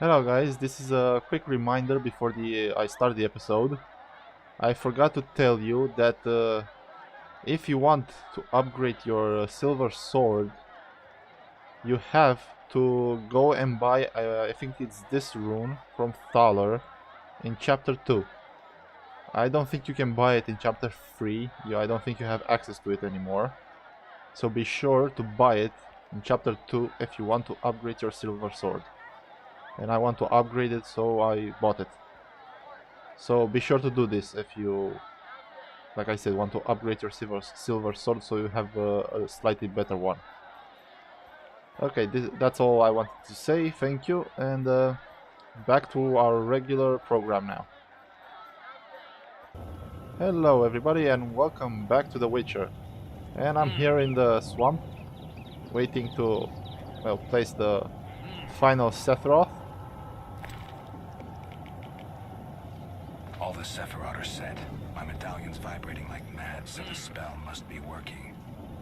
Hello guys, this is a quick reminder before I start the episode. I forgot to tell you that if you want to upgrade your silver sword, you have to go and buy, I think it's this rune from Thaler in chapter 2. I don't think you can buy it in chapter 3, I don't think you have access to it anymore. So be sure to buy it in chapter 2 if you want to upgrade your silver sword. And I want to upgrade it, so I bought it. So be sure to do this if you, like I said, want to upgrade your silver sword so you have a slightly better one. Okay, that's all I wanted to say, thank you, and back to our regular program now. Hello everybody and welcome back to The Witcher. And I'm here in the swamp, waiting to, well, place the final Sephiroth. All the Sephiroth are set. My medallion's vibrating like mad, so the spell must be working.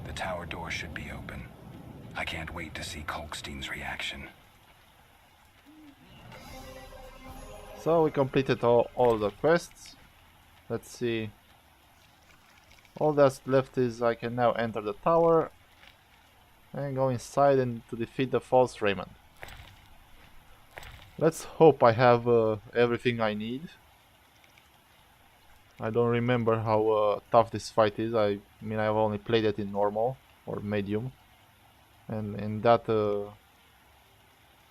The tower door should be open. I can't wait to see Kalkstein's reaction. So we completed all the quests. Let's see. All that's left is I can now enter the tower and go inside and to defeat the false Raymond. Let's hope I have everything I need. I don't remember how tough this fight is. I mean, I've only played it in normal or medium, and in that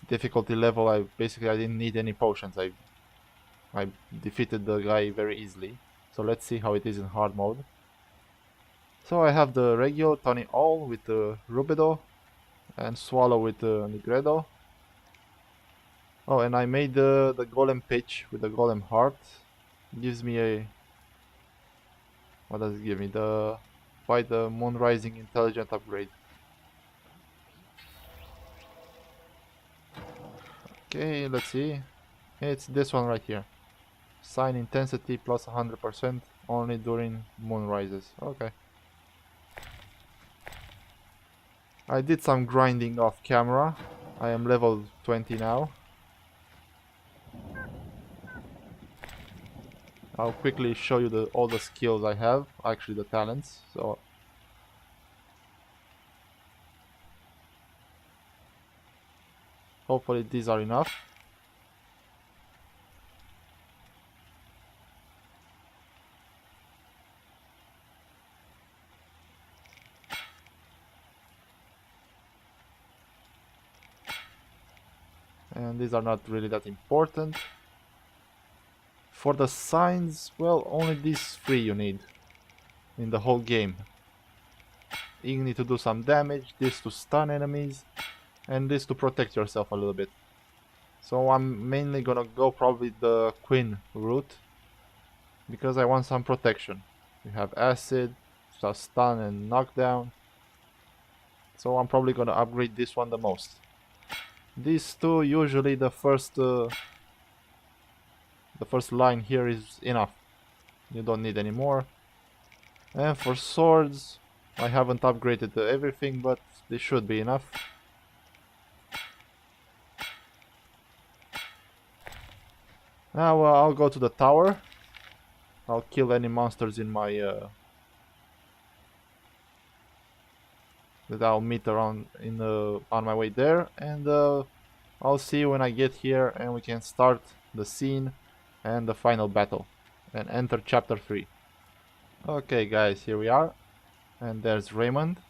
difficulty level, I didn't need any potions. I defeated the guy very easily. So let's see how it is in hard mode. So I have the Regio, Tony All with the Rubido, and Swallow with the Nigredo. Oh, and I made the Golem pitch with the Golem Heart. It gives me a... What does it give me? By the Moon Rising Intelligent upgrade. Okay, let's see. It's this one right here. Sign intensity plus 100% only during moon rises. Okay. I did some grinding off camera. I am level 20 now. I'll quickly show you all the skills I have, actually the talents. So hopefully these are enough. And these are not really that important. For the signs, well, only these three you need in the whole game. You need to do some damage, this to stun enemies, and this to protect yourself a little bit. So I'm mainly gonna go probably the Queen route, because I want some protection. We have acid, stun and knockdown. So I'm probably gonna upgrade this one the most. These two, usually the first line here is enough. You don't need any more. And for swords, I haven't upgraded everything, but this should be enough. Now I'll go to the tower. I'll kill any monsters in my that I'll meet around on my way there, and I'll see you when I get here and we can start the scene and the final battle and enter chapter 3. Okay guys, here we are, and there's Raymond.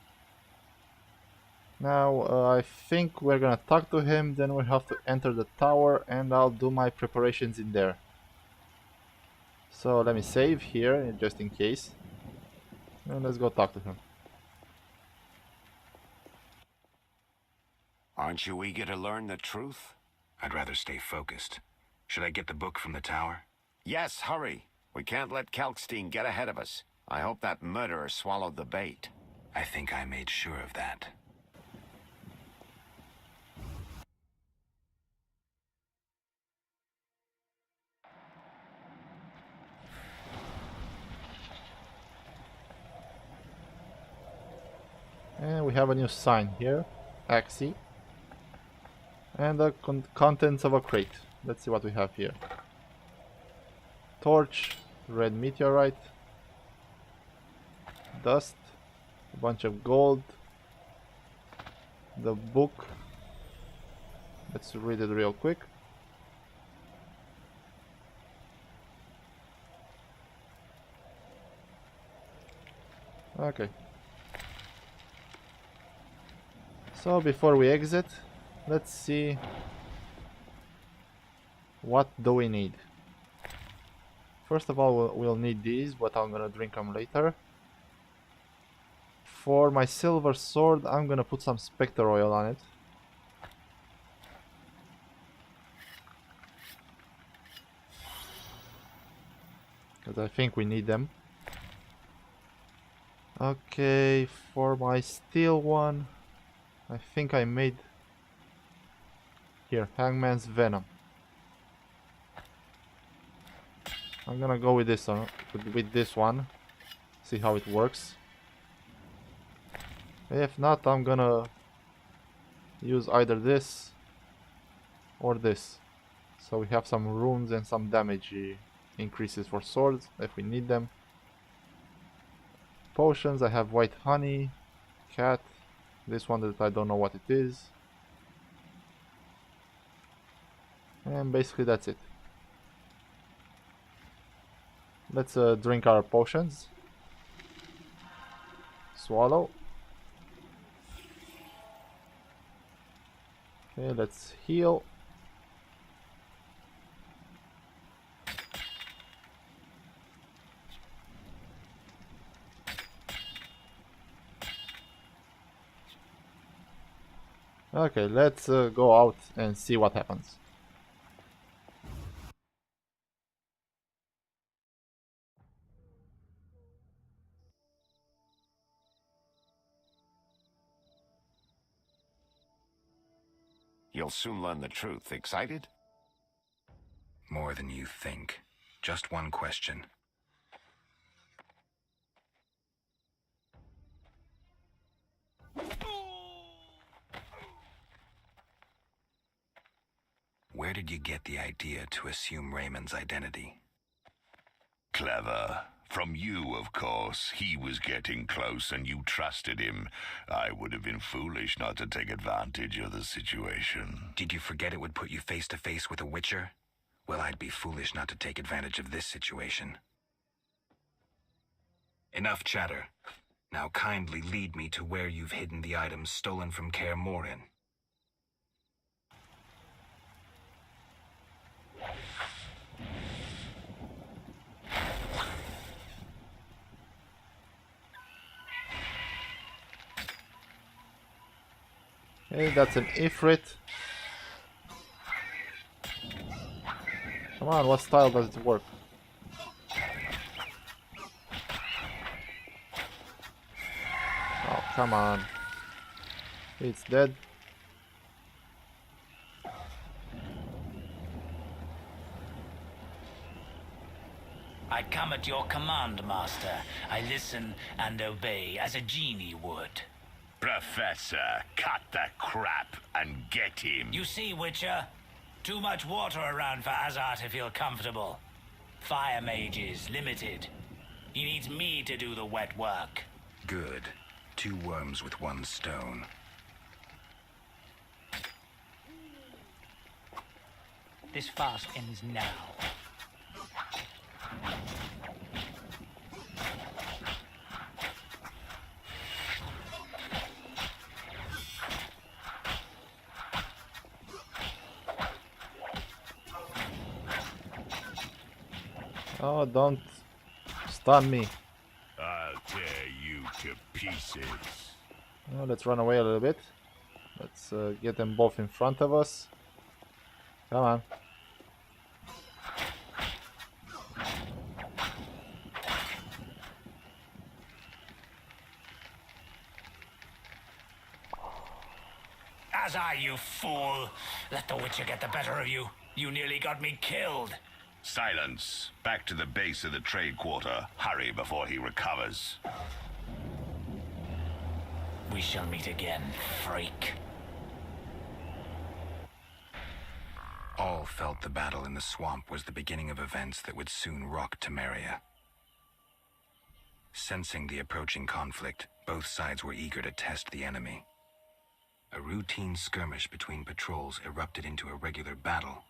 Now I think we're gonna talk to him, then we have to enter the tower and I'll do my preparations in there. So let me save here just in case, and let's go talk to him. Aren't you eager to learn the truth? I'd rather stay focused. Should I get the book from the tower? Yes, hurry. We can't let Kalkstein get ahead of us. I hope that murderer swallowed the bait. I think I made sure of that. And we have a new sign here, Axie. And the contents of a crate. Let's see what we have here. Torch, red meteorite, dust, a bunch of gold, the book. Let's read it real quick. Okay. So before we exit, let's see what do we need. First of all, we'll need these, but I'm gonna drink them later. For my silver sword, I'm gonna put some spectre oil on it. Because I think we need them. Okay, for my steel one, I think I made... Here, Hangman's Venom. I'm gonna go with this one. See how it works. If not, I'm gonna use either this or this. So we have some runes and some damage increases for swords if we need them. Potions, I have white honey, cat, this one that I don't know what it is. And basically that's it. Let's drink our potions. Swallow. Okay, let's heal. Okay, let's go out and see what happens. You'll soon learn the truth. Excited? More than you think. Just one question. Where did you get the idea to assume Raymond's identity? Clever. From you, of course. He was getting close and you trusted him. I would have been foolish not to take advantage of the situation. Did you forget it would put you face to face with a Witcher? Well, I'd be foolish not to take advantage of this situation. Enough chatter. Now kindly lead me to where you've hidden the items stolen from Kaer Morhen. Okay, that's an Ifrit. Come on, what style does it work? Oh, come on. It's dead. I come at your command, Master. I listen and obey as a genie would. Professor, cut the crap and get him. You see, Witcher? Too much water around for Azar to feel comfortable. Fire mages limited. He needs me to do the wet work. Good. 2 worms with 1 stone. This fast ends now. Oh, don't stun me. I'll tear you to pieces. Oh, let's run away a little bit. Let's get them both in front of us. Come on. Azar, you fool! Let the Witcher get the better of you. You nearly got me killed. Silence. Back to the base of the trade quarter. Hurry before he recovers. We shall meet again, freak. All felt the battle in the swamp was the beginning of events that would soon rock Temeria. Sensing the approaching conflict, both sides were eager to test the enemy. A routine skirmish between patrols erupted into a regular battle.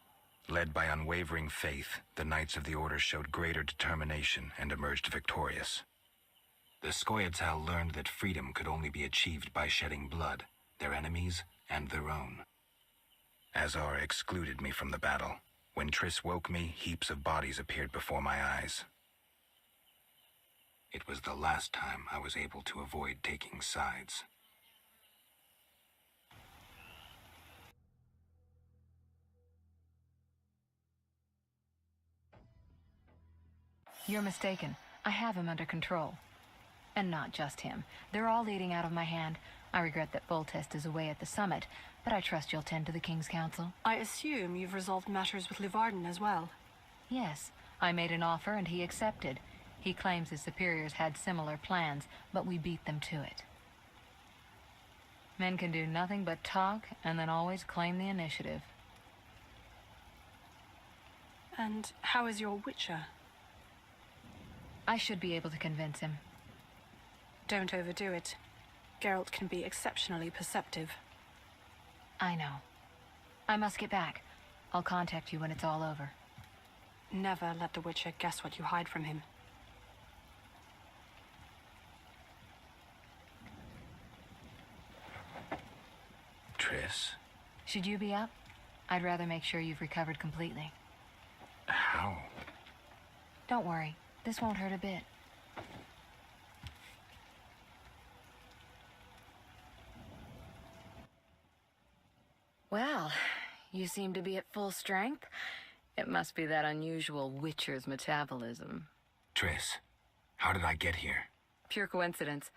Led by unwavering faith, the Knights of the Order showed greater determination and emerged victorious. The Scoia'tael learned that freedom could only be achieved by shedding blood, their enemies and their own. Azar excluded me from the battle. When Triss woke me, heaps of bodies appeared before my eyes. It was the last time I was able to avoid taking sides. You're mistaken. I have him under control. And not just him. They're all eating out of my hand. I regret that Voltest is away at the summit, but I trust you'll tend to the King's Council. I assume you've resolved matters with Livarden as well. Yes, I made an offer and he accepted. He claims his superiors had similar plans, but we beat them to it. Men can do nothing but talk and then always claim the initiative. And how is your Witcher? I should be able to convince him. Don't overdo it. Geralt can be exceptionally perceptive. I know. I must get back. I'll contact you when it's all over. Never let the Witcher guess what you hide from him. Triss? Should you be up? I'd rather make sure you've recovered completely. How? Don't worry. This won't hurt a bit. Well, you seem to be at full strength. It must be that unusual Witcher's metabolism. Triss, how did I get here? Pure coincidence.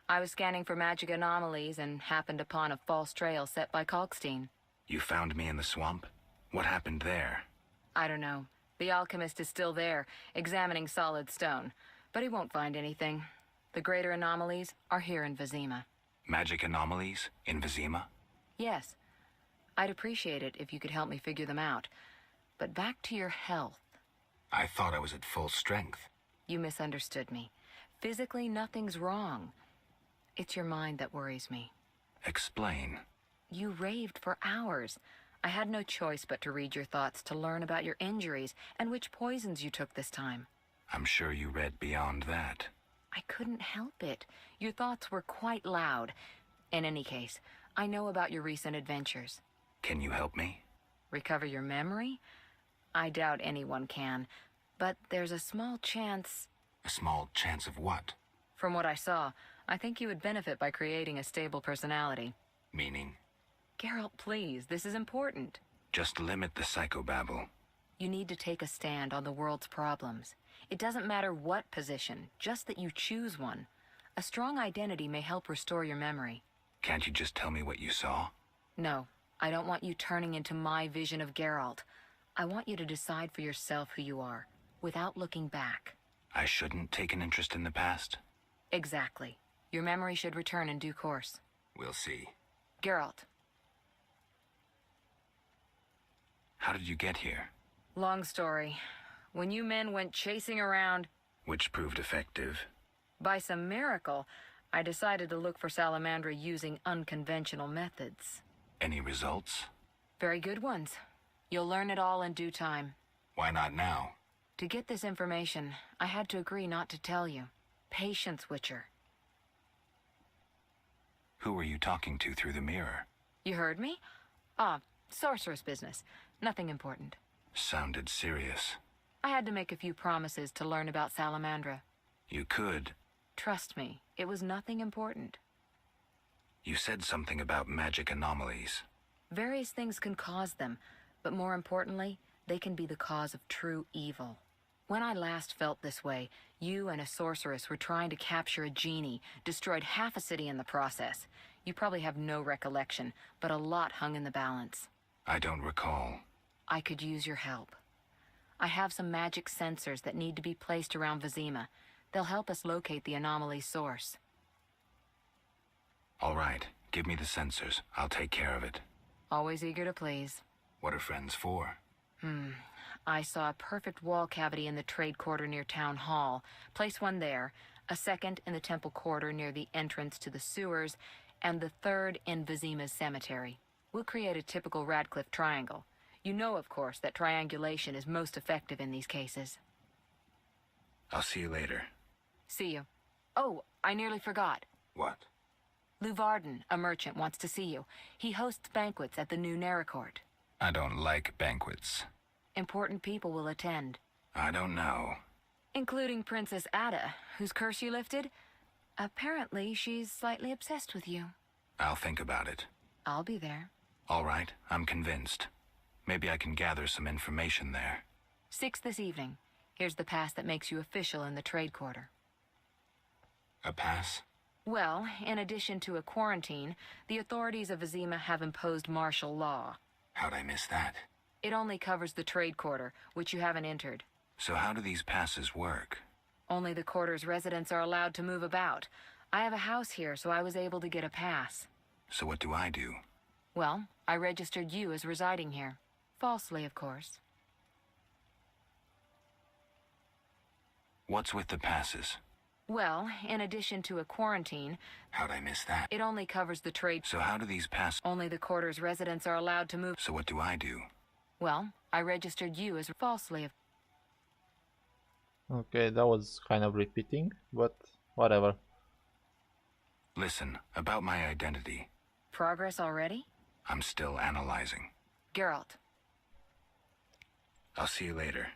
I was scanning for magic anomalies and happened upon a false trail set by Kalkstein. You found me in the swamp? What happened there? I don't know. The alchemist is still there, examining solid stone. But he won't find anything. The greater anomalies are here in Vizima. Magic anomalies in Vizima? Yes. I'd appreciate it if you could help me figure them out. But back to your health. I thought I was at full strength. You misunderstood me. Physically, nothing's wrong. It's your mind that worries me. Explain. You raved for hours. I had no choice but to read your thoughts to learn about your injuries and which poisons you took this time. I'm sure you read beyond that. I couldn't help it. Your thoughts were quite loud. In any case, I know about your recent adventures. Can you help me? Recover your memory? I doubt anyone can. But there's a small chance... A small chance of what? From what I saw, I think you would benefit by creating a stable personality. Meaning? Geralt, please, this is important. Just limit the psychobabble. You need to take a stand on the world's problems. It doesn't matter what position, just that you choose one. A strong identity may help restore your memory. Can't you just tell me what you saw? No, I don't want you turning into my vision of Geralt. I want you to decide for yourself who you are, without looking back. I shouldn't take an interest in the past? Exactly. Your memory should return in due course. We'll see. Geralt. How did you get here? Long story. When you men went chasing around... Which proved effective. By some miracle, I decided to look for Salamandra using unconventional methods. Any results? Very good ones. You'll learn it all in due time. Why not now? To get this information, I had to agree not to tell you. Patience, Witcher. Who were you talking to through the mirror? You heard me? Ah, sorceress business. Nothing important. Sounded serious. I had to make a few promises to learn about Salamandra. You could. Trust me, it was nothing important. You said something about magic anomalies. Various things can cause them, but more importantly, they can be the cause of true evil. When I last felt this way, you and a sorceress were trying to capture a genie, destroyed half a city in the process. You probably have no recollection, but a lot hung in the balance. I don't recall. I could use your help. I have some magic sensors that need to be placed around Vizima. They'll help us locate the anomaly's source. All right, give me the sensors. I'll take care of it. Always eager to please. What are friends for? I saw a perfect wall cavity in the trade quarter near Town Hall. Place one there, a second in the temple quarter near the entrance to the sewers, and the third in Vizima's cemetery. We'll create a typical Radcliffe triangle. You know, of course, that triangulation is most effective in these cases. I'll see you later. See you. Oh, I nearly forgot. What? Lou Varden, a merchant, wants to see you. He hosts banquets at the new Nericourt. I don't like banquets. Important people will attend. I don't know. Including Princess Ada, whose curse you lifted. Apparently, she's slightly obsessed with you. I'll think about it. I'll be there. All right, I'm convinced. Maybe I can gather some information there. 6 this evening. Here's the pass that makes you official in the trade quarter. A pass? Well, in addition to a quarantine, the authorities of Vizima have imposed martial law. How'd I miss that? It only covers the trade quarter, which you haven't entered. So how do these passes work? Only the quarter's residents are allowed to move about. I have a house here, so I was able to get a pass. So what do I do? Well, I registered you as residing here. Falsely, of course. What's with the passes? Well, in addition to a quarantine... How'd I miss that? It only covers the trade... So how do these passes... Only the quarter's residents are allowed to move... So what do I do? Well, I registered you as falsely... Okay, that was kind of repeating, but whatever. Listen, about my identity. Progress already? I'm still analyzing. Geralt. I'll see you later.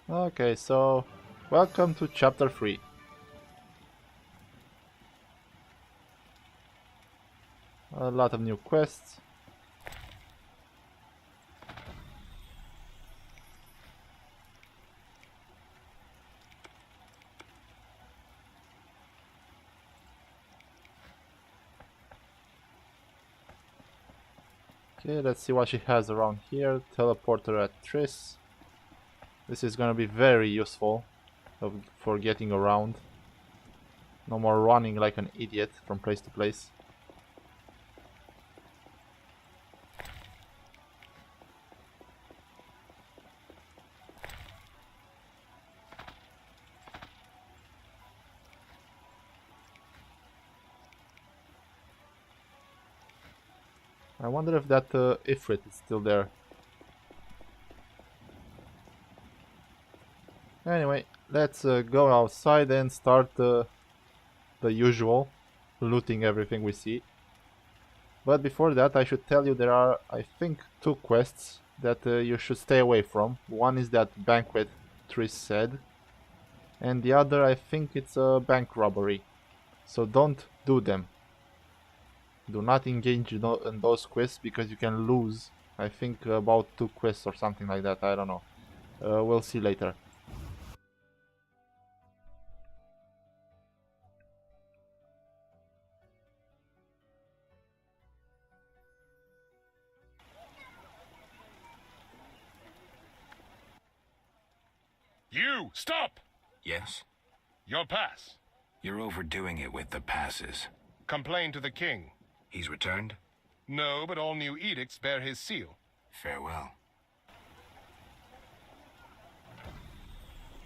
Okay, so welcome to chapter 3. A lot of new quests. Okay, let's see what she has around here. Teleporter at Triss. This is gonna be very useful for getting around. No more running like an idiot from place to place. I wonder if that Ifrit is still there. Anyway, let's go outside and start the usual, looting everything we see. But before that, I should tell you there are, I think, 2 quests that you should stay away from. One is that banquet Triss said, and the other, I think it's a bank robbery. So don't do them. Do not engage in those quests because you can lose, I think, about 2 quests or something like that. I don't know. We'll see later. You! Stop! Yes? Your pass. You're overdoing it with the passes. Complain to the king. He's returned? No, but all new edicts bear his seal. Farewell.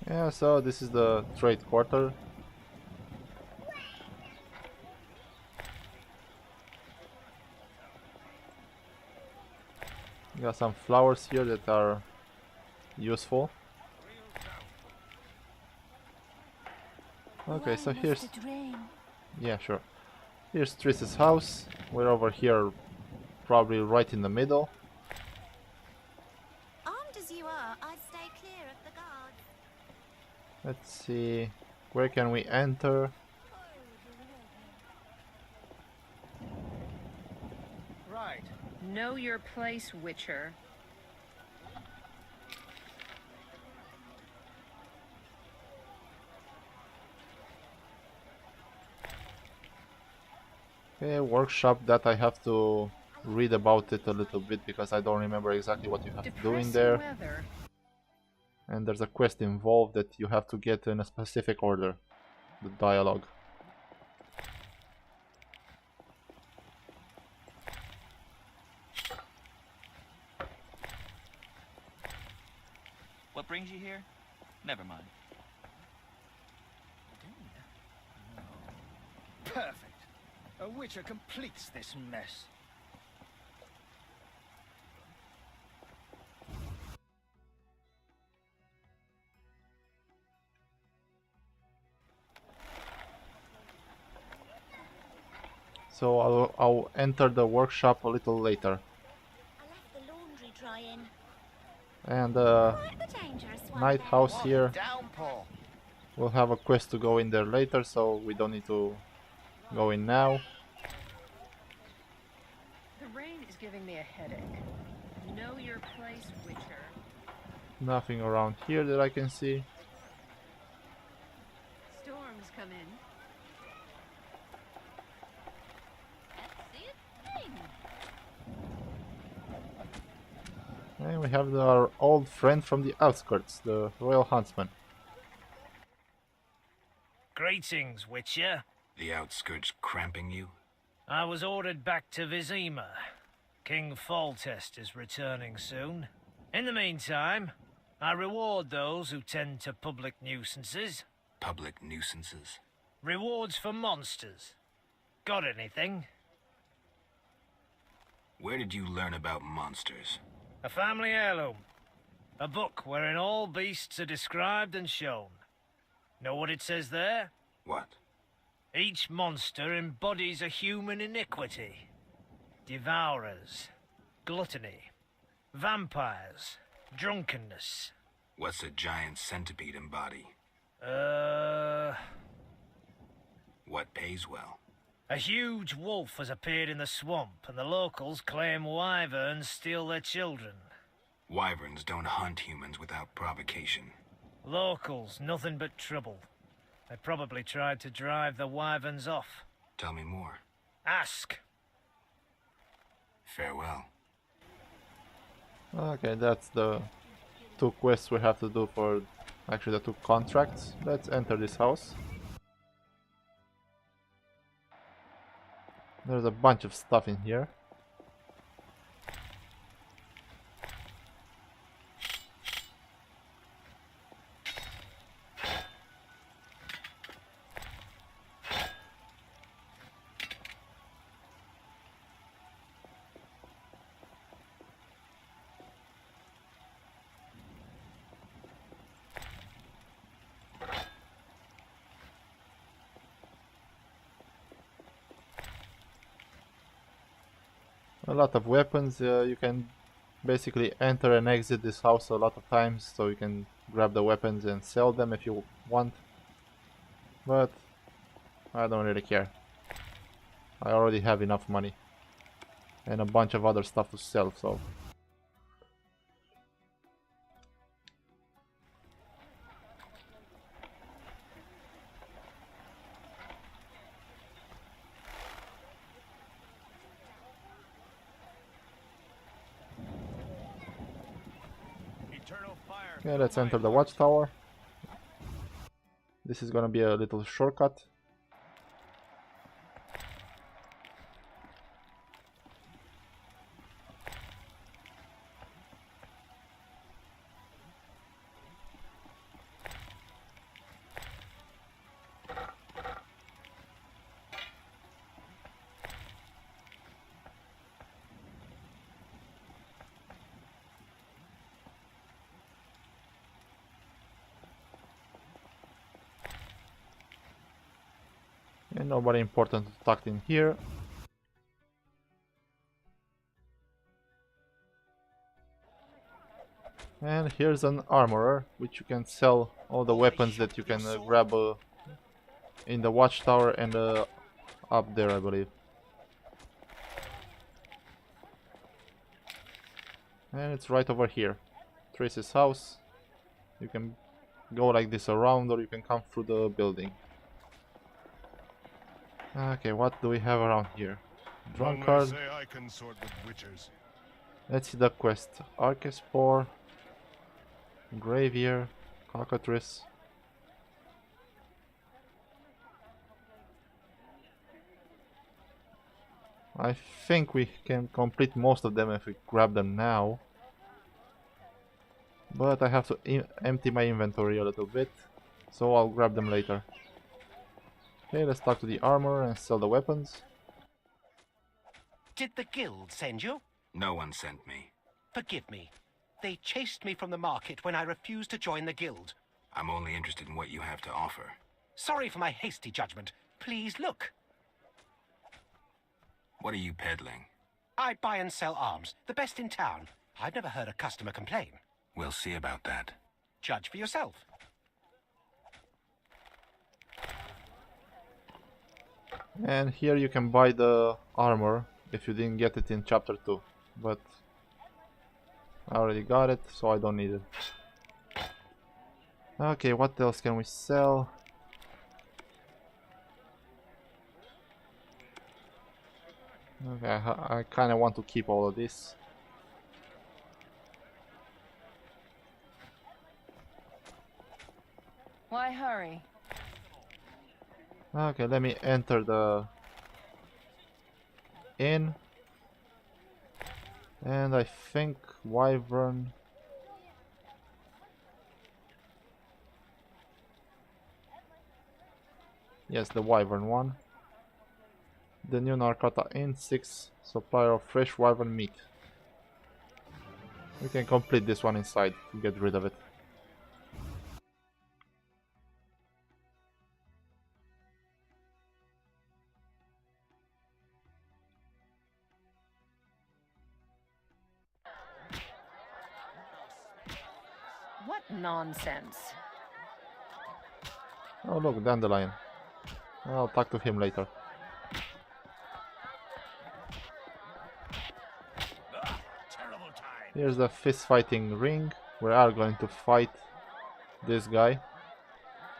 Yeah, so this is the trade quarter. Got some flowers here that are useful. Okay, so here's... Yeah, sure. Here's Triss's house. We're over here, probably right in the middle. Armed as you are, I'd stay clear of the guards. Let's see... Where can we enter? Right. Know your place, Witcher. Okay, workshop that I have to read about it a little bit because I don't remember exactly what you have to do in there. And there's a quest involved that you have to get in a specific order. The dialogue. What brings you here? Never mind. Perfect. A witcher completes this mess. So I'll enter the workshop a little later. I left the laundry drying. And Quite the dangerous one. night there. house here. Downpour. We'll have a quest to go in there later, so we don't need to go in now. The rain is giving me a headache. Know your place, Witcher. Nothing around here that I can see. Storms come in. Can't see a thing. And we have our old friend from the outskirts, the Royal Huntsman. Greetings, Witcher. The outskirts cramping you? I was ordered back to Vizima. King Foltest is returning soon. In the meantime, I reward those who tend to public nuisances. Public nuisances? Rewards for monsters. Got anything? Where did you learn about monsters? A family heirloom. A book wherein all beasts are described and shown. Know what it says there? What? Each monster embodies a human iniquity. Devourers, gluttony, vampires, drunkenness. What's a giant centipede embody? What pays well? A huge wolf has appeared in the swamp, and the locals claim wyverns steal their children. Wyverns don't hunt humans without provocation. Locals, nothing but trouble. They probably tried to drive the wyverns off. Tell me more. Ask. Farewell. Okay, that's the 2 quests we have to do for... actually the 2 contracts. Let's enter this house. There's a bunch of stuff in here. A lot of weapons. You can basically enter and exit this house a lot of times, so you can grab the weapons and sell them if you want. But I don't really care. I already have enough money and a bunch of other stuff to sell, so... Okay, let's enter the watchtower. This is gonna be a little shortcut. And nobody important tucked in here. And here's an armorer, which you can sell all the weapons that you can grab in the watchtower and up there, I believe. And it's right over here. Trace's house. You can go like this around, or you can come through the building. Okay, what do we have around here? Drunkard. Say I consort with witchers. Let's see the quest. Archespore, Gravier, Cockatrice. I think we can complete most of them if we grab them now. But I have to empty my inventory a little bit, so I'll grab them later. Okay, let's talk to the armor and sell the weapons. Did the guild send you? No one sent me. Forgive me. They chased me from the market when I refused to join the guild. I'm only interested in what you have to offer. Sorry for my hasty judgment. Please look. What are you peddling? I buy and sell arms, the best in town. I've never heard a customer complain. We'll see about that. Judge for yourself. And here you can buy the armor if you didn't get it in chapter 2, but I already got it, so I don't need it. Okay, what else can we sell? Okay, I kind of want to keep all of this. Why hurry? Okay, let me enter the inn. And I think Wyvern. Yes, the Wyvern one. The new Narcota Inn, 6 supplier of fresh Wyvern meat. We can complete this one inside to get rid of it. What nonsense. Oh look, Dandelion. I'll talk to him later. Here's the fist fighting ring. We are going to fight this guy.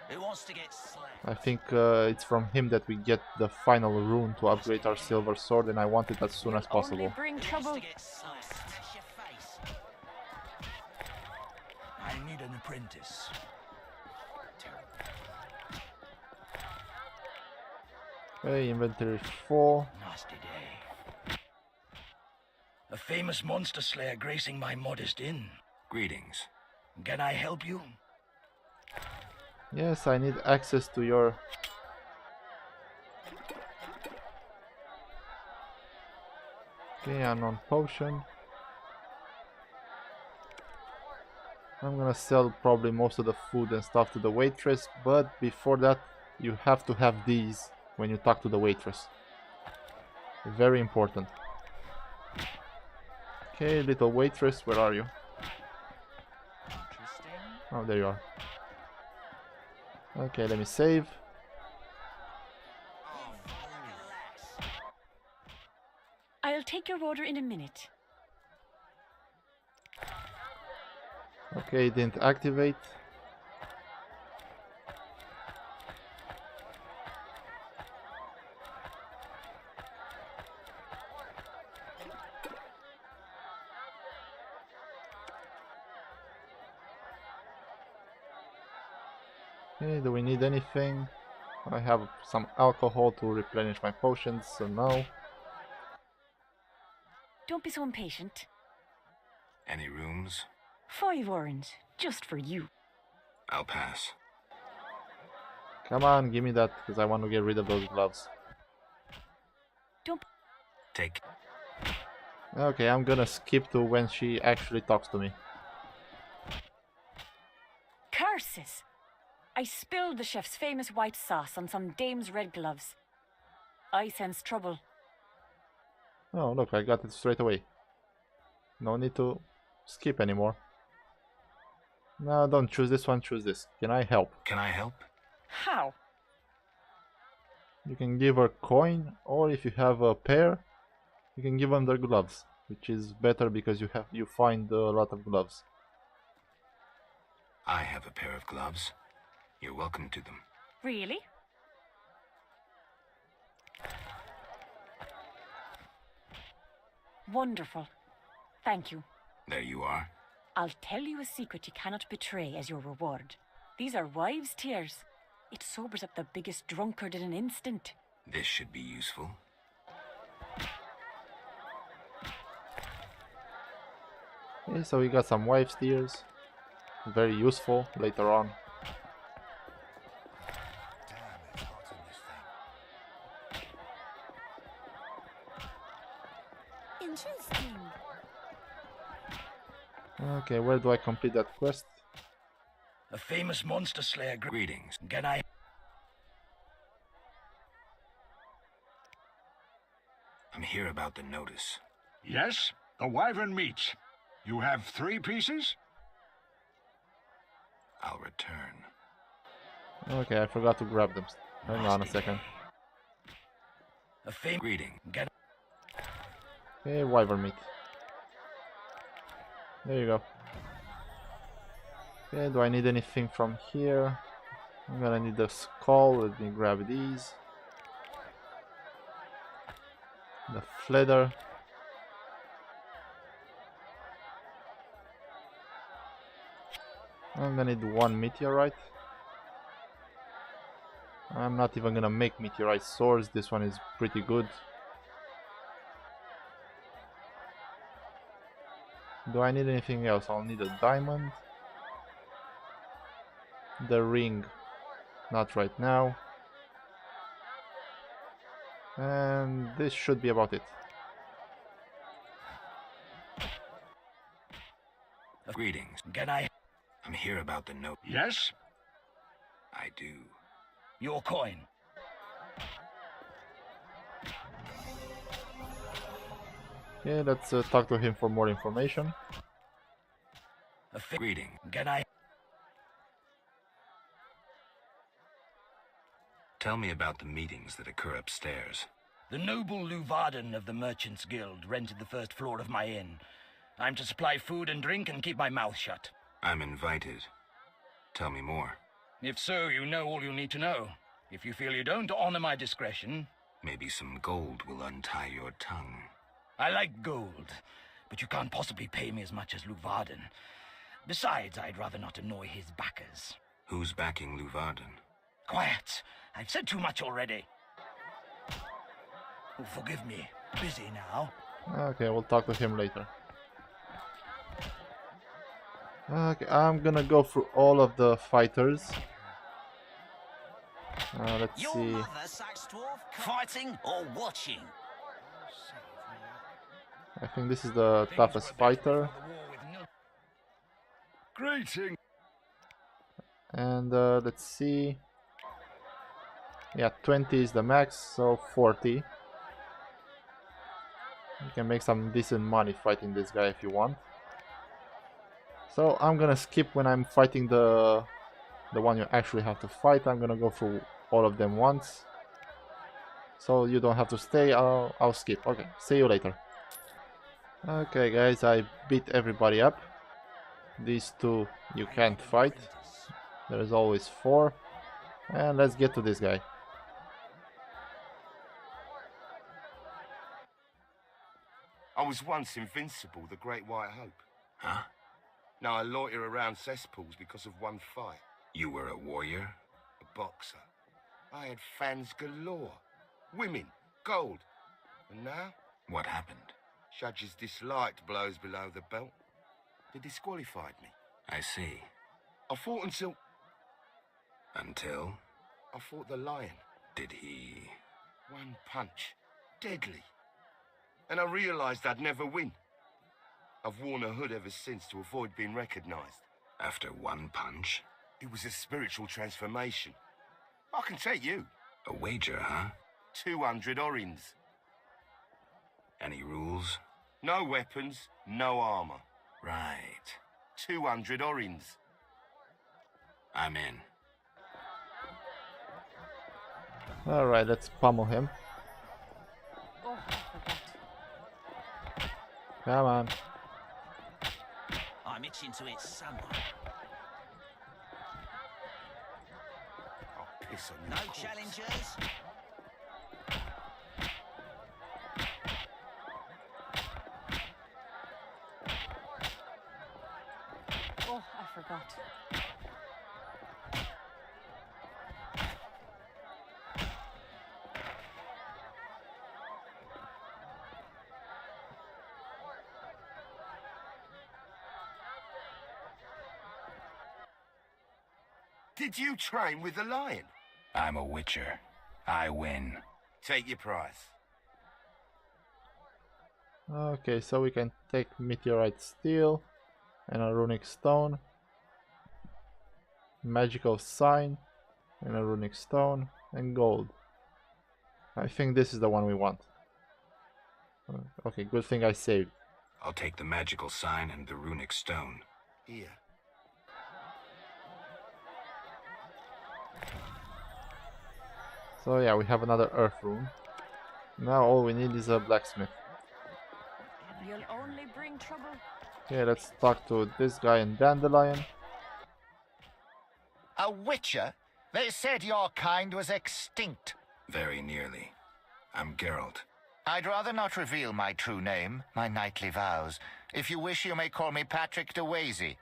Who wants to get slapped? I think it's from him that we get the final rune to upgrade our silver sword, and I want it as soon as possible. Only bring trouble. I need an apprentice. Okay, inventory full. Nasty day. A famous monster slayer gracing my modest inn. Greetings. Can I help you? Yes, I need access to your... Okay, unknown potion. I'm gonna sell probably most of the food and stuff to the waitress, but before that you have to have these when you talk to the waitress. Very important. Okay, little waitress, where are you? Oh, there you are. Okay, let me save. I'll take your order in a minute. Okay, didn't activate. Okay, do we need anything? I have some alcohol to replenish my potions, so no. Don't be so impatient. Any rooms? 5 orange, just for you. I'll pass. Come on, give me that, because I want to get rid of those gloves. Don't... Take. Okay, I'm gonna skip to when she actually talks to me. Curses! I spilled the chef's famous white sauce on some dame's red gloves. I sense trouble. Oh, look, I got it straight away. No need to skip anymore. No, don't choose this one, choose this. Can I help? Can I help? How? You can give her coin, or if you have a pair, you can give them their gloves, which is better because you find a lot of gloves. I have a pair of gloves. You're welcome to them. Really? Wonderful. Thank you. There you are. I'll tell you a secret you cannot betray as your reward. These are wives' tears. It sobers up the biggest drunkard in an instant. This should be useful. Okay, so we got some wives' tears. very useful later on. Interesting. Okay, where do I complete that quest? A famous monster slayer. Greetings. Can I? I'm here about the notice. Yes, the wyvern meat. You have 3 pieces? I'll return. Okay, I forgot to grab them. Hang on a second. A Greeting. Okay, wyvern meat. There you go. Okay, do I need anything from here? I'm gonna need the skull. Let me grab these. The fledder. I'm gonna need 1 meteorite. I'm not even gonna make meteorite swords. This one is pretty good. Do I need anything else? I'll need a diamond. The ring. Not right now. And this should be about it. Greetings. Can I? I'm here about the note. Yes? I do. Your coin. Okay, let's talk to him for more information. Greeting. Can I? Tell me about the meetings that occur upstairs. The noble Luvarden of the Merchants Guild rented the first floor of my inn. I'm to supply food and drink and keep my mouth shut. I'm invited. Tell me more. If so, you know all you need to know. If you feel you don't honor my discretion... Maybe some gold will untie your tongue. I like gold, but you can't possibly pay me as much as Luvarden. Besides, I'd rather not annoy his backers. Who's backing Luvarden? Quiet! I've said too much already. Oh, forgive me. Busy now. Okay, we'll talk to him later. Okay, I'm gonna go through all of the fighters. Let's see. Fighting or watching? I think this is the toughest fighter. Greeting. And let's see. Yeah, 20 is the max, so 40. You can make some decent money fighting this guy if you want. So I'm gonna skip when I'm fighting the one you actually have to fight. I'm gonna go through all of them once. So you don't have to stay, I'll skip. Okay, see you later. Okay guys, I beat everybody up. These 2 you can't fight. There's always 4. And let's get to this guy. I was once invincible, the Great White Hope. Huh? Now I loiter around cesspools because of one fight. You were a warrior? A boxer. I had fans galore. Women, gold. And now? What happened? Judges disliked blows below the belt. They disqualified me. I see. I fought until... Until? I fought the lion. Did he... One punch. Deadly. And I realized I'd never win. I've worn a hood ever since to avoid being recognized. After one punch? It was a spiritual transformation. I can take you. A wager, huh? 200 orins. Any rules? No weapons, no armor. Right. 200 orins. I'm in. Alright, let's pummel him. Oh, I forgot. Come on. I'm itching to hit someone. I'll piss on No your corpse. challengers? Oh, I forgot. Did you train with the lion? I'm a witcher. I win. Take your price. Okay, so we can take meteorite steel and a runic stone, magical sign and a runic stone, and gold. I think this is the one we want. Okay, good thing I saved. I'll take the magical sign and the runic stone. Here. So yeah, we have another earth rune. Now all we need is a blacksmith. You'll only bring trouble. Okay, let's talk to this guy in Dandelion. A witcher? They said your kind was extinct. Very nearly. I'm Geralt. I'd rather not reveal my true name, my knightly vows. If you wish, you may call me Patrick de Wazy.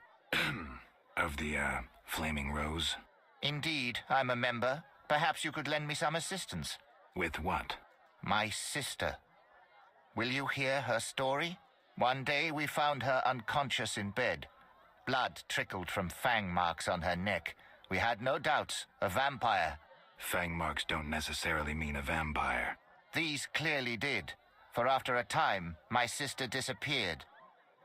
Of the, Flaming Rose? Indeed, I'm a member. Perhaps you could lend me some assistance. With what? My sister. Will you hear her story? One day we found her unconscious in bed. Blood trickled from fang marks on her neck. We had no doubts, a vampire. Fang marks don't necessarily mean a vampire. These clearly did, for after a time, my sister disappeared.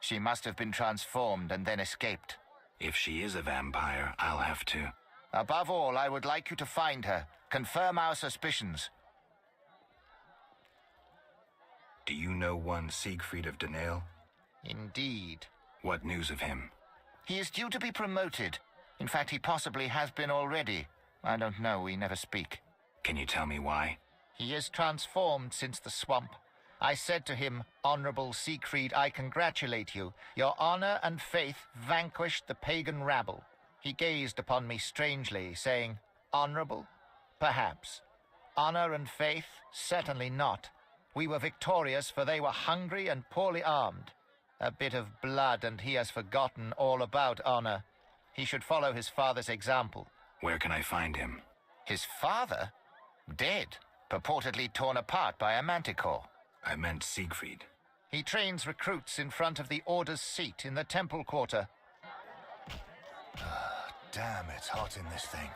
She must have been transformed and then escaped. If she is a vampire, I'll have to. Above all, I would like you to find her, confirm our suspicions. Do you know one Siegfried of Danale? Indeed. What news of him? He is due to be promoted. In fact, he possibly has been already. I don't know, we never speak. Can you tell me why? He is transformed since the swamp. I said to him, Honorable Siegfried, I congratulate you. Your honor and faith vanquished the pagan rabble. He gazed upon me strangely, saying, Honorable? Perhaps. Honor and faith? Certainly not. We were victorious, for they were hungry and poorly armed. A bit of blood, and he has forgotten all about honor. He should follow his father's example. Where can I find him? His father? Dead, purportedly torn apart by a manticore. I meant Siegfried. He trains recruits in front of the Order's seat in the Temple Quarter. Damn, it's hot in this thing.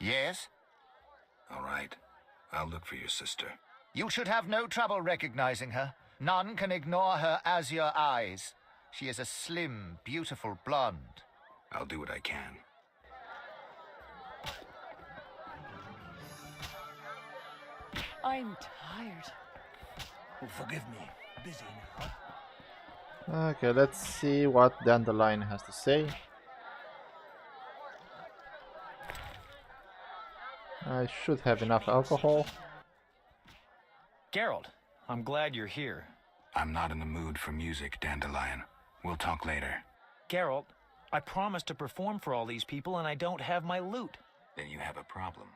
Yes? All right. I'll look for your sister. You should have no trouble recognizing her. None can ignore her azure eyes. She is a slim, beautiful blonde. I'll do what I can. I'm tired. Oh, forgive me. Busy now. Okay, let's see what Dandelion has to say. I should have enough alcohol. Geralt, I'm glad you're here. I'm not in the mood for music, Dandelion. We'll talk later. Geralt, I promised to perform for all these people and I don't have my lute. Then you have a problem.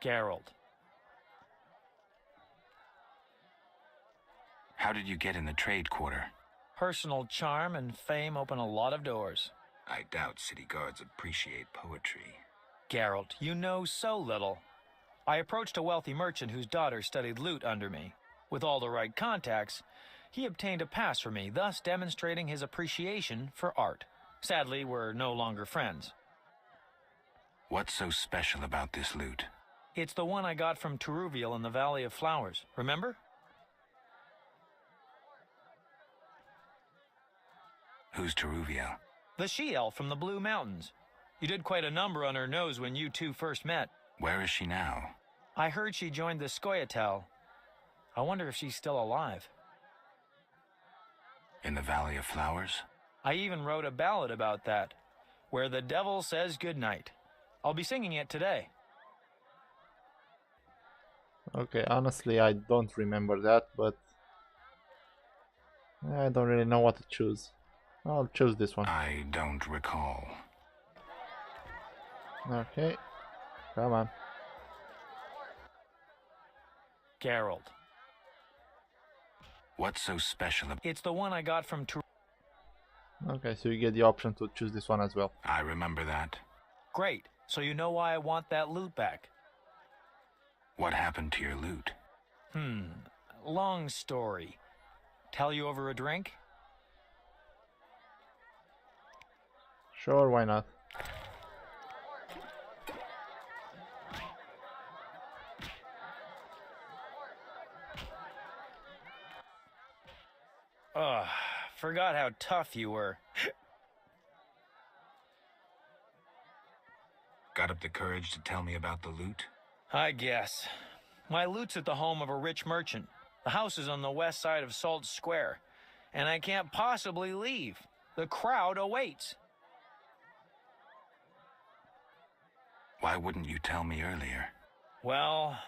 Geralt. How did you get in the trade quarter? Personal charm and fame open a lot of doors. I doubt city guards appreciate poetry. Geralt, you know so little. I approached a wealthy merchant whose daughter studied lute under me. With all the right contacts, he obtained a pass for me, thus demonstrating his appreciation for art. Sadly, we're no longer friends. What's so special about this lute? It's the one I got from Teruviel in the Valley of Flowers. Remember? Who's Teruviel? The she-elf from the Blue Mountains. You did quite a number on her nose when you two first met. Where is she now? I heard she joined the Scoia'tael. I wonder if she's still alive. In the Valley of Flowers? I even wrote a ballad about that, where the devil says goodnight. I'll be singing it today. Okay, honestly, I don't remember that, but I don't really know what to choose. I'll choose this one. I don't recall. Okay, come on. Geralt. What's so special about... It's the one I got from Okay, so you get the option to choose this one as well. I remember that. Great, so you know why I want that lute back. What happened to your lute? Long story. Tell you over a drink? Sure, why not? Forgot how tough you were. Got up the courage to tell me about the loot? I guess. My loot's at the home of a rich merchant. The house is on the west side of Salt Square, and I can't possibly leave. The crowd awaits. Why wouldn't you tell me earlier? Well,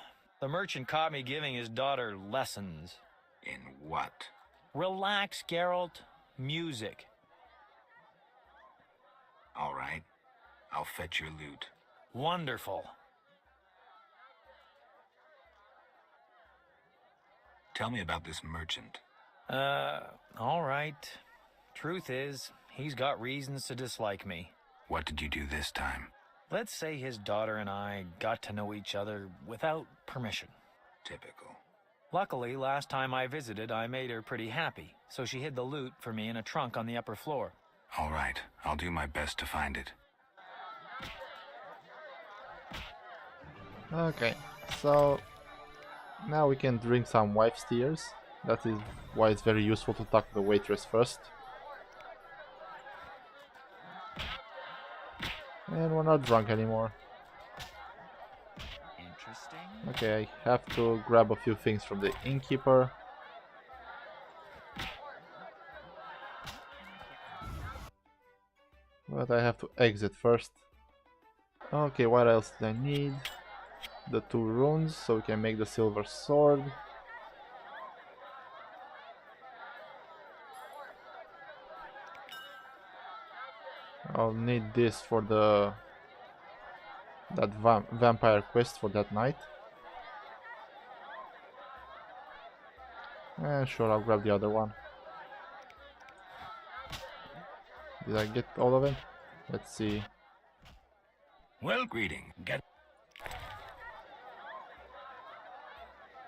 the merchant caught me giving his daughter lessons. In what? Relax, Geralt. Music. All right. I'll fetch your loot. Wonderful. Tell me about this merchant. All right. Truth is, he's got reasons to dislike me. What did you do this time? Let's say his daughter and I got to know each other without permission. Typical. Luckily, last time I visited, I made her pretty happy, so she hid the loot for me in a trunk on the upper floor. All right. I'll do my best to find it. Okay, so now we can drink some wife's tears. That is why it's very useful to talk to the waitress first. And we're not drunk anymore. Interesting. Okay, I have to grab a few things from the innkeeper. But I have to exit first. Okay, what else do I need? The 2 runes, so we can make the silver sword. I'll need this for that vampire quest for that night. And sure, I'll grab the other one. Did I get all of it? Let's see. Well, greeting. Get.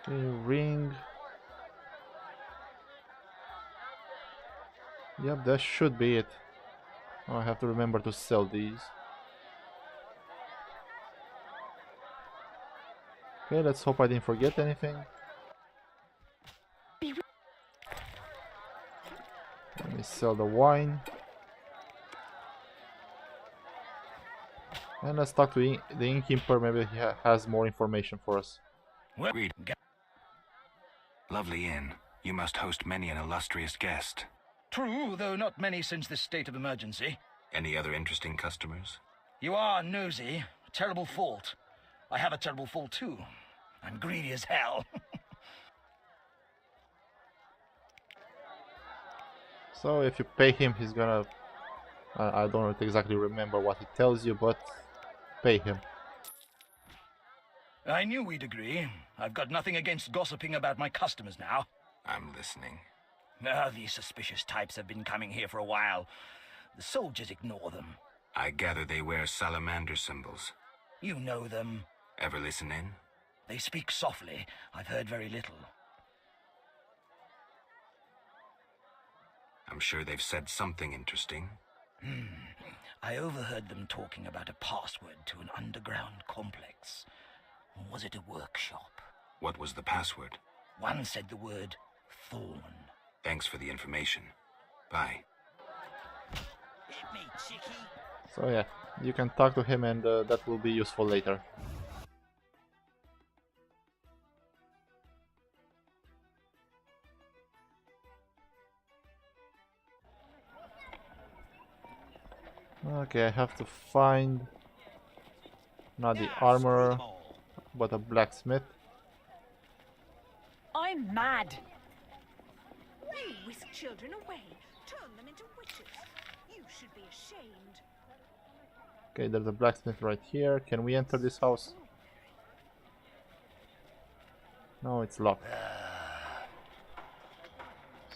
Okay, ring. Yep, that should be it. Oh, I have to remember to sell these. Okay, let's hope I didn't forget anything. Let me sell the wine. And let's talk to the innkeeper, maybe he has more information for us. Well, lovely inn. You must host many an illustrious guest. True, though not many since this state of emergency. Any other interesting customers? You are nosy. A terrible fault. I have a terrible fault too. I'm greedy as hell. So if you pay him, he's gonna... I don't exactly remember what he tells you, but pay him. I knew we'd agree. I've got nothing against gossiping about my customers now. I'm listening. These suspicious types have been coming here for a while. The soldiers ignore them. I gather they wear salamander symbols. You know them. Ever listen in? They speak softly. I've heard very little. I'm sure they've said something interesting. I overheard them talking about a password to an underground complex. Was it a workshop? What was the password? One said the word thorn. Thanks for the information. Bye. Hit me, chickie. So yeah, you can talk to him and that will be useful later. Okay, I have to find not the armorer, but a blacksmith. I'm mad. You whisk children away, turn them into witches. You should be ashamed. Okay, there's a blacksmith right here. Can we enter this house? No, it's locked.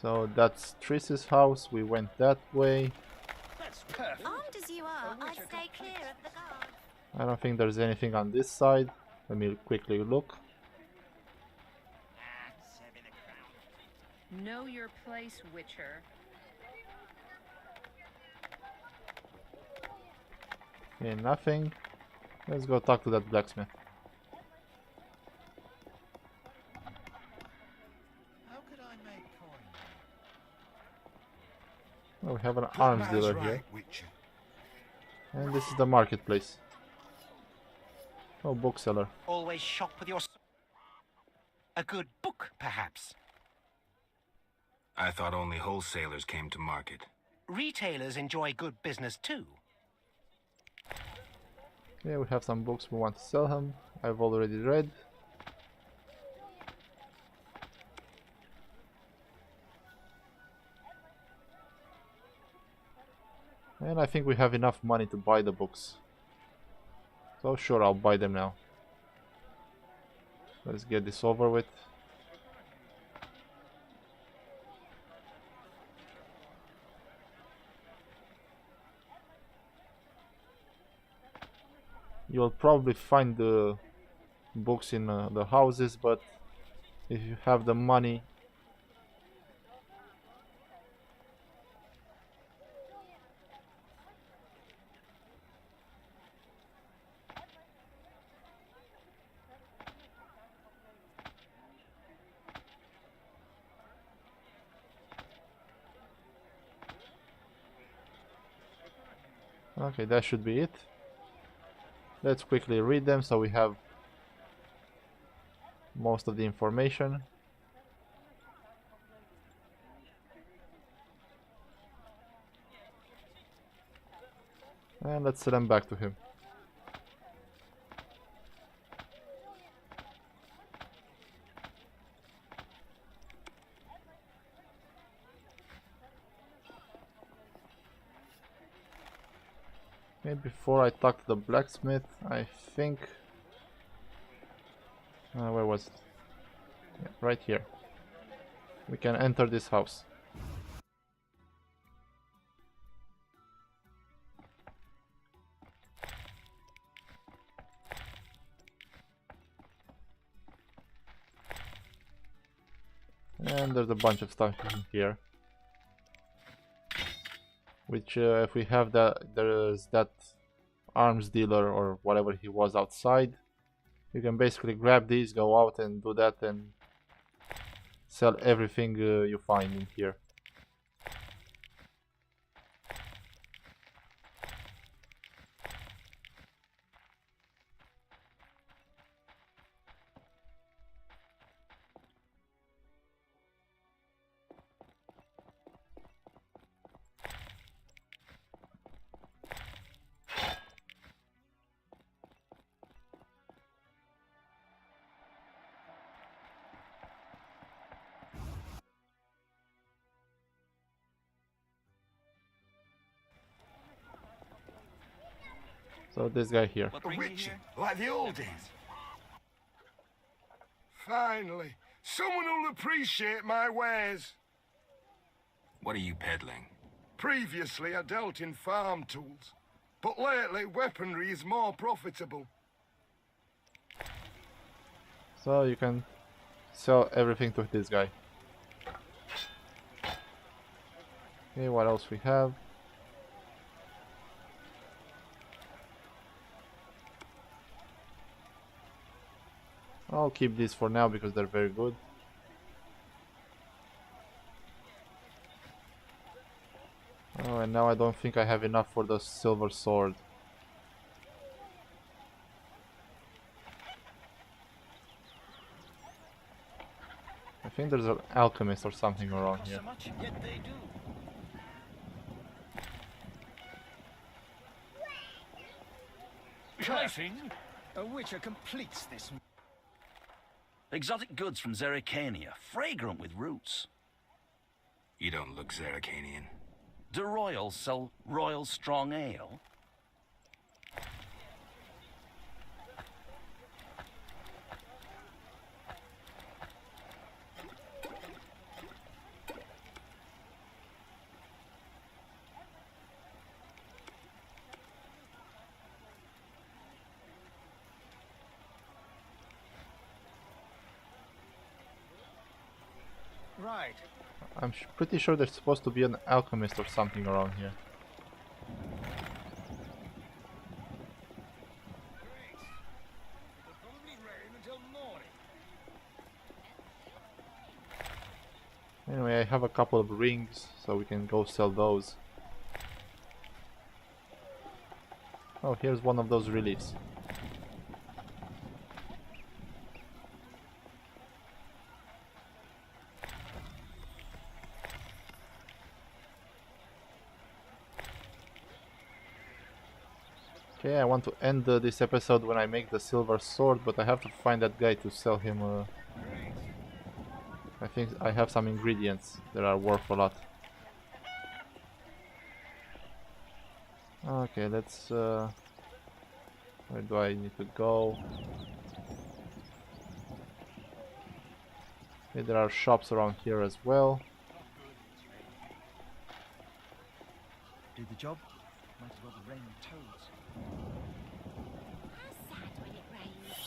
So that's Triss's house. We went that way. Armed as you are, I'd stay clear of the guard. I don't think there's anything on this side. Let me quickly look. Know your place, Witcher. Okay, nothing. Let's go talk to that blacksmith. How could I make coin? Oh, we have an arms dealer here. And this is the marketplace. Oh, bookseller. Always shop with your... A good book, perhaps? I thought only wholesalers came to market. Retailers enjoy good business too. Yeah, we have some books we want to sell him. I've already read. And I think we have enough money to buy the books. So sure, I'll buy them now. Let's get this over with. You'll probably find the books in the houses, but if you have the money, okay, that should be it. Let's quickly read them so we have most of the information. And let's send them back to him. Okay, before I talk to the blacksmith, I think... where was it? Yeah, right here. We can enter this house. And there's a bunch of stuff in here. Which, if we have that, there's that arms dealer or whatever he was outside. You can basically grab these, go out and do that and sell everything you find in here. So this guy here. A witcher, like the old days. Finally, someone who'll appreciate my wares. What are you peddling? Previously, I dealt in farm tools, but lately, weaponry is more profitable. So you can sell everything to this guy. Okay, what else we have? I'll keep these for now because they're very good. Oh, and now I don't think I have enough for the silver sword. I think there's an alchemist or something around here. Trifing, a witcher completes this. Exotic goods from Zerrikania, fragrant with roots. You don't look Zerrikanian. Do royals sell royal strong ale? Right. I'm pretty sure there's supposed to be an alchemist or something around here. Anyway, I have a couple of rings, so we can go sell those. Oh, here's one of those reliefs. Okay, I want to end this episode when I make the silver sword, but I have to find that guy to sell him. I think I have some ingredients that are worth a lot. Okay, let's... where do I need to go? Okay, there are shops around here as well. Do the job. Might as well be raining toads. How sad when it rains.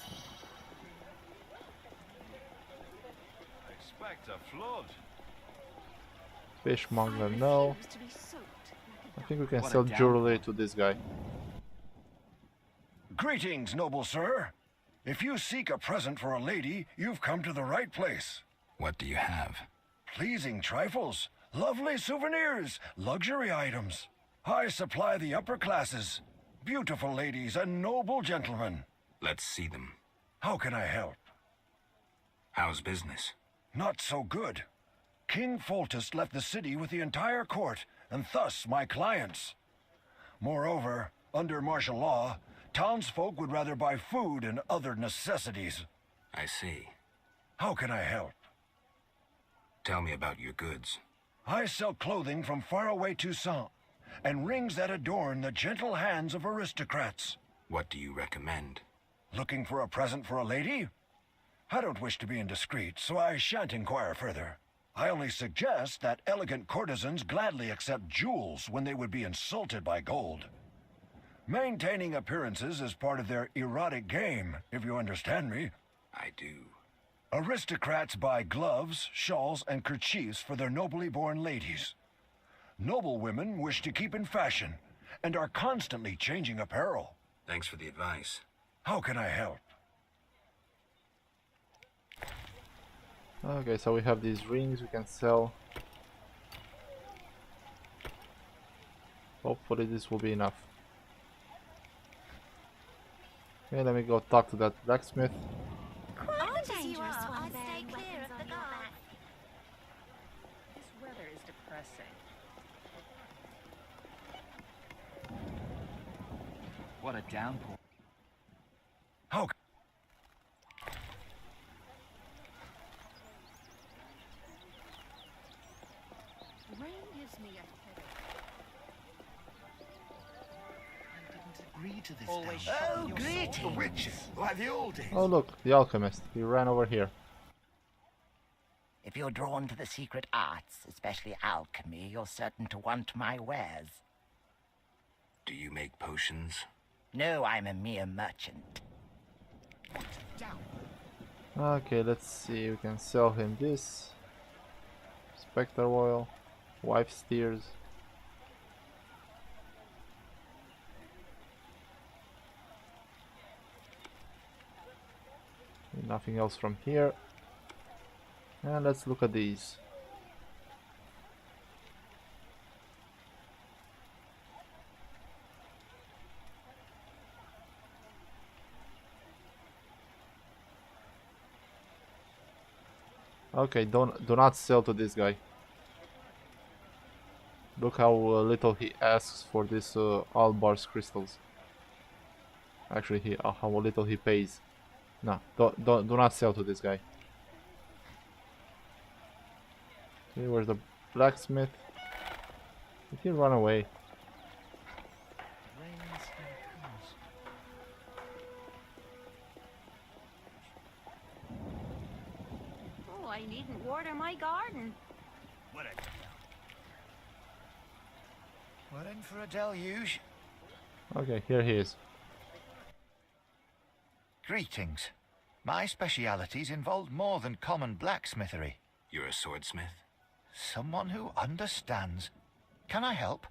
Expect a flood. Fishmonger, no. I think we can sell jewelry to this guy. Greetings, noble sir. If you seek a present for a lady, you've come to the right place. What do you have? Pleasing trifles, lovely souvenirs, luxury items. I supply the upper classes, beautiful ladies and noble gentlemen. Let's see them. How can I help? How's business? Not so good. King Foltest left the city with the entire court, and thus my clients. Moreover, under martial law, townsfolk would rather buy food and other necessities. I see. How can I help? Tell me about your goods. I sell clothing from faraway Toussaint, and rings that adorn the gentle hands of aristocrats. What do you recommend? Looking for a present for a lady? I don't wish to be indiscreet, so I shan't inquire further. I only suggest that elegant courtesans gladly accept jewels when they would be insulted by gold. Maintaining appearances is part of their erotic game, if you understand me. I do. Aristocrats buy gloves, shawls, and kerchiefs for their nobly born ladies. Noble women wish to keep in fashion, and are constantly changing apparel. Thanks for the advice. How can I help? Okay, so we have these rings we can sell. Hopefully this will be enough. Okay, let me go talk to that blacksmith. Quite dangerous one there. Stay clear of the guard. This weather is depressing. What a downpour. How? Rain gives me a headache. I didn't agree to this. Always down. sharpen your sword. The witches, like the old days. Oh look, the alchemist. He ran over here. If you're drawn to the secret arts, especially alchemy, you're certain to want my wares. Do you make potions? No, I'm a mere merchant. Okay, let's see. We can sell him this. Spectre oil. Wife's tears. Nothing else from here. And let's look at these. Okay, do not sell to this guy. Look how little he asks for this Albar's crystals. Actually, how little he pays. No, do not sell to this guy. Okay, where's the blacksmith? Did he run away? Oh, I needn't water my garden. We're in for a deluge. Okay, here he is. Greetings. My specialities involve more than common blacksmithery. You're a swordsmith? Someone who understands. Can I help?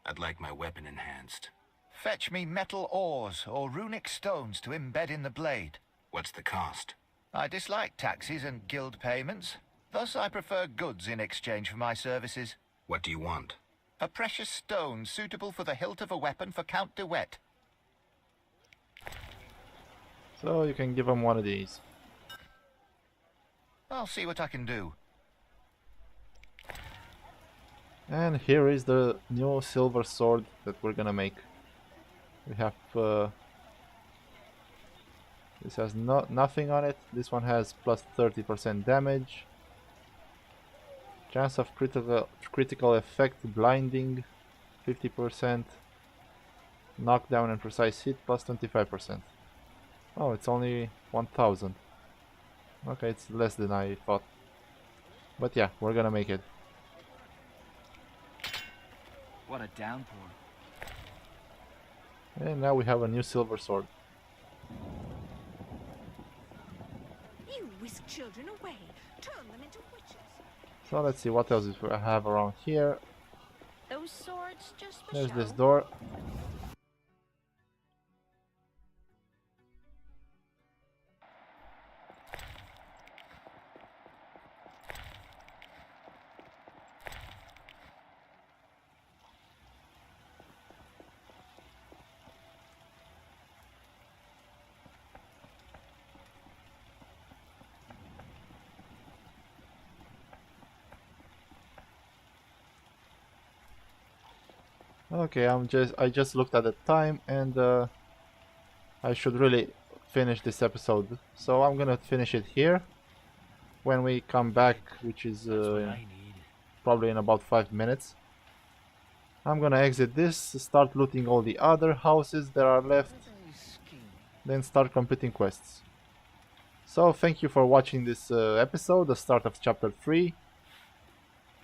I'd like my weapon enhanced. Fetch me metal ores or runic stones to embed in the blade. What's the cost? I dislike taxes and guild payments. Thus I prefer goods in exchange for my services. What do you want? A precious stone suitable for the hilt of a weapon for Count de Wet. So you can give him one of these. I'll see what I can do. And here is the new silver sword that we're gonna make. We have this has nothing on it. This one has plus 30% damage. Chance of critical effect, blinding, 50%. Knockdown and precise hit plus 25%. Oh, it's only 1000. Okay, it's less than I thought. But yeah, we're gonna make it. What a downpour. And now we have a new silver sword. You whisk children away. Turn them into witches. So let's see what else I have around here. Those swords just for There's show. this door. Okay, I just looked at the time and I should really finish this episode. So I'm gonna finish it here. When we come back, which is probably in about 5 minutes, I'm gonna exit this, start looting all the other houses that are left, then start completing quests. So thank you for watching this episode, the start of chapter 3.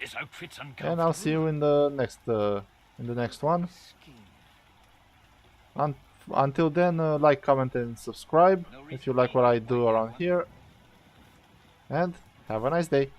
This outfit's uncomfortable. And I'll see you in the next one. Until then, like, comment and subscribe if you like what I do around here. And have a nice day.